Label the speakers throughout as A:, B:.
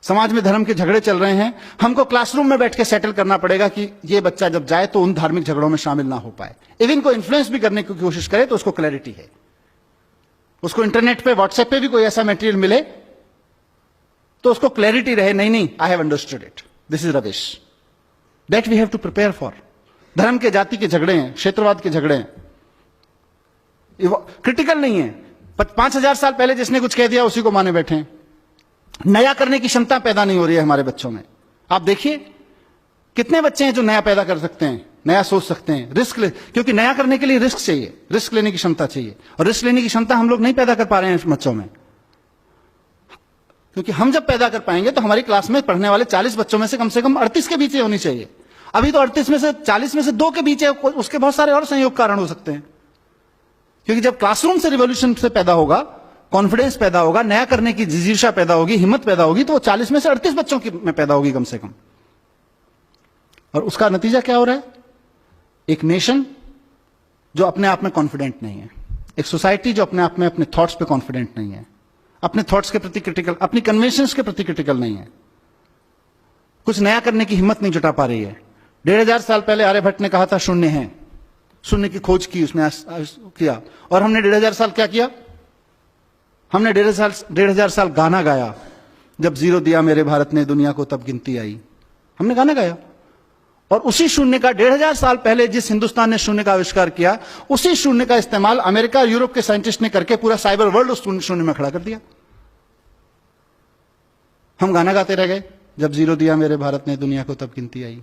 A: समाज में धर्म के झगड़े चल रहे हैं, हमको क्लासरूम में बैठ के सेटल करना पड़ेगा कि ये बच्चा जब जाए तो उन धार्मिक झगड़ों में शामिल ना हो पाए। इवन को इन्फ्लुएंस भी करने की कोशिश करे तो उसको क्लैरिटी है, उसको इंटरनेट पे व्हाट्सएप पे भी कोई ऐसा मटेरियल मिले तो उसको क्लैरिटी रहे, नहीं I have understood it, this is rubbish, that we have to prepare for. धर्म के जाति के झगड़े हैं, क्षेत्रवाद के झगड़े हैं, क्रिटिकल नहीं है। 5000 साल पहले जिसने कुछ कह दिया उसी को माने बैठे हैं। नया करने की क्षमता पैदा नहीं हो रही है हमारे बच्चों में। आप देखिए कितने बच्चे हैं जो नया पैदा कर सकते हैं, नया सोच सकते हैं, क्योंकि नया करने के लिए रिस्क चाहिए, रिस्क लेने की क्षमता चाहिए, और रिस्क लेने की क्षमता हम लोग नहीं पैदा कर पा रहे हैं बच्चों में। क्योंकि हम जब पैदा कर पाएंगे तो हमारी क्लास में पढ़ने वाले 40 बच्चों में से कम 38 के बीच होनी चाहिए। अभी तो 38 में से 40 में से 2 के बीच है, उसके बहुत सारे और संयोग कारण हो सकते हैं। क्योंकि जब क्लासरूम से रिवॉल्यूशन से पैदा होगा, कॉन्फिडेंस पैदा होगा, नया करने की जिजीशा पैदा होगी, हिम्मत पैदा होगी, तो वो 40 में से 38 बच्चों की में पैदा होगी कम से कम। और उसका नतीजा क्या हो रहा है? एक नेशन जो अपने आप में कॉन्फिडेंट नहीं है, एक सोसाइटी जो अपने आप में अपने थॉट्स पे कॉन्फिडेंट नहीं है, अपने थॉट्स के प्रति क्रिटिकल, अपनी कन्वेंशंस के प्रति क्रिटिकल नहीं है, कुछ नया करने की हिम्मत नहीं जुटा पा रही है। 1500 साल पहले आर्यभट्ट ने कहा था शून्य है, शून्य की खोज की उसने किया, और हमने 1500 साल क्या किया? हमने 1500 साल गाना गाया, जब जीरो दिया मेरे भारत ने दुनिया को तब गिनती आई। हमने गाना गाया, और उसी शून्य का 1500 साल पहले जिस हिंदुस्तान ने शून्य का आविष्कार किया, उसी शून्य का इस्तेमाल अमेरिका और यूरोप के साइंटिस्ट ने करके पूरा साइबर वर्ल्ड उस शून्य में खड़ा कर दिया। हम गाना गाते रह गए, जब जीरो दिया मेरे भारत ने दुनिया को तब गिनती आई।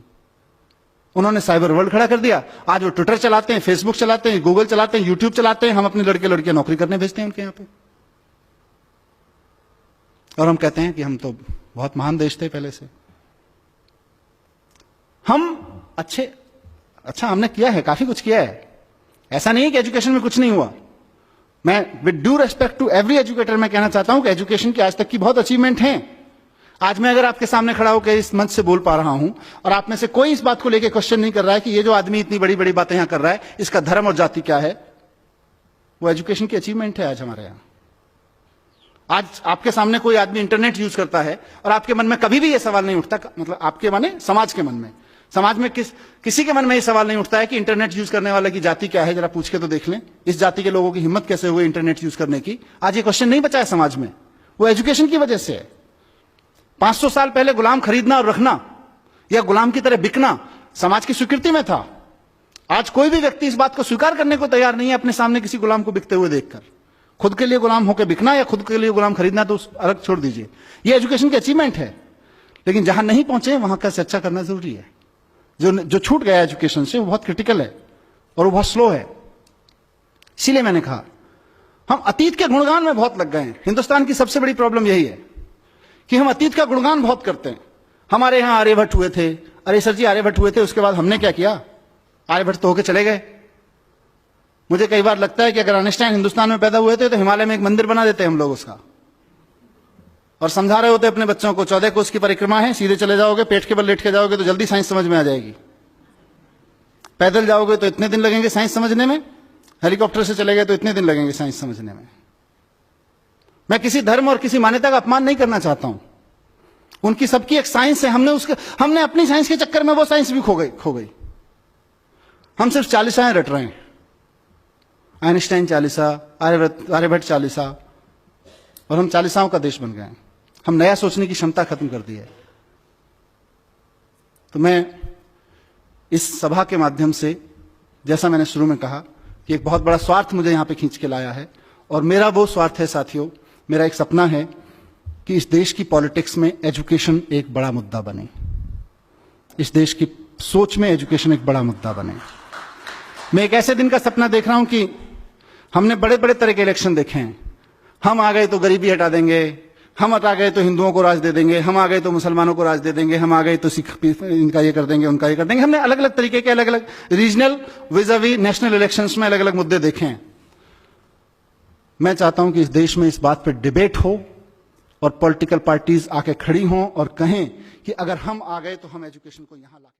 A: उन्होंने साइबर वर्ल्ड खड़ा कर दिया। आज वो ट्विटर चलाते हैं, फेसबुक चलाते हैं, गूगल चलाते हैं, यूट्यूब चलाते हैं। हम अपने लड़के लड़कियां नौकरी करने भेजते हैं उनके यहां पे, और हम कहते हैं कि हम तो बहुत महान देश थे पहले से। हम अच्छा हमने किया है, काफी कुछ किया है, ऐसा नहीं है कि एजुकेशन में कुछ नहीं हुआ। मैं with due respect to every educator मैं कहना चाहता हूं कि एजुकेशन की आज तक की बहुत अचीवमेंट है। आज मैं अगर आपके सामने खड़ा होकर इस मंच से बोल पा रहा हूं और आप में से कोई इस बात को लेकर क्वेश्चन नहीं कर रहा है कि ये जो आदमी इतनी बड़ी बड़ी बातें यहां कर रहा है, इसका धर्म और जाति क्या है, वो एजुकेशन की अचीवमेंट है आज हमारे यहां। आज आपके सामने कोई आदमी इंटरनेट यूज करता है और आपके मन में कभी भी यह सवाल नहीं उठता, मतलब आपके माने समाज के मन में, समाज में किसी के मन में यह सवाल नहीं उठता है कि इंटरनेट यूज करने वाले की जाति क्या है, जरा पूछ के तो देख लें, इस जाति के लोगों की हिम्मत कैसे हुई इंटरनेट यूज करने की। आज ये क्वेश्चन नहीं बचा है समाज में, वो एजुकेशन की वजह से है। 500 साल पहले गुलाम खरीदना और रखना या गुलाम की तरह बिकना समाज की स्वीकृति में था। आज कोई भी व्यक्ति इस बात को स्वीकार करने को तैयार नहीं है अपने सामने किसी गुलाम को बिकते हुए देखकर। खुद के लिए गुलाम होकर बिकना या खुद के लिए गुलाम खरीदना तो अलग छोड़ दीजिए, ये एजुकेशन की अचीवमेंट है। लेकिन जहां नहीं पहुंचे वहां का चर्चा करना जरूरी है। जो छूट गया एजुकेशन से वो बहुत क्रिटिकल है और वो बहुत स्लो है। इसीलिए मैंने कहा हम अतीत के गुणगान में बहुत लग गए हैं। हिंदुस्तान की सबसे बड़ी प्रॉब्लम यही है कि हम अतीत का गुणगान बहुत करते हैं। हमारे यहां आर्यभट्ट हुए थे, अरे सर जी आर्यभट्ट हुए थे, उसके बाद हमने क्या किया? आर्यभट्ट तो होके चले गए। मुझे कई बार लगता है कि अगर आइंस्टाइन हिंदुस्तान में पैदा हुए थे तो हिमालय में एक मंदिर बना देते हम लोग उसका, और समझा रहे होते अपने बच्चों को 14 कोस की परिक्रमा है, सीधे चले जाओगे, पेट के बल लेट के जाओगे तो जल्दी साइंस समझ में आ जाएगी। पैदल जाओगे तो इतने दिन लगेंगे साइंस समझने में, हेलीकॉप्टर से चले गए तो इतने दिन लगेंगे साइंस समझने में। मैं किसी धर्म और किसी मान्यता का अपमान नहीं करना चाहता हूं, उनकी सबकी एक साइंस है। हमने अपनी साइंस के चक्कर में वो साइंस भी खो गई। हम सिर्फ 40 रट रहे हैं, आइंस्टाइन 40, आर्यभट्ट 40, और हम 40 का देश बन गए हैं। हम नया सोचने की क्षमता खत्म कर दी है। तो मैं इस सभा के माध्यम से, जैसा मैंने शुरू में कहा कि एक बहुत बड़ा स्वार्थ मुझे यहां पे खींच के लाया है, और मेरा वो स्वार्थ है साथियों, मेरा एक सपना है कि इस देश की पॉलिटिक्स में एजुकेशन एक बड़ा मुद्दा बने, इस देश की सोच में एजुकेशन एक बड़ा मुद्दा बने। मैं एक ऐसे दिन का सपना देख रहा हूं कि हमने बड़े बड़े तरह के इलेक्शन देखे हैं। हम आ गए तो गरीबी हटा देंगे, हम हटा गए तो हिंदुओं को राज दे देंगे, हम आ गए तो मुसलमानों को राज दे देंगे, हम आ गए तो सिख इनका ये कर देंगे, उनका ये कर देंगे। हमने अलग अलग तरीके के अलग अलग रीजनल विज़ावी नेशनल इलेक्शंस में अलग अलग मुद्दे देखे हैं। मैं चाहता हूं कि इस देश में इस बात पर डिबेट हो और पॉलिटिकल पार्टीज आके खड़ी हों और कहें कि अगर हम आ गए तो हम एजुकेशन को यहां ला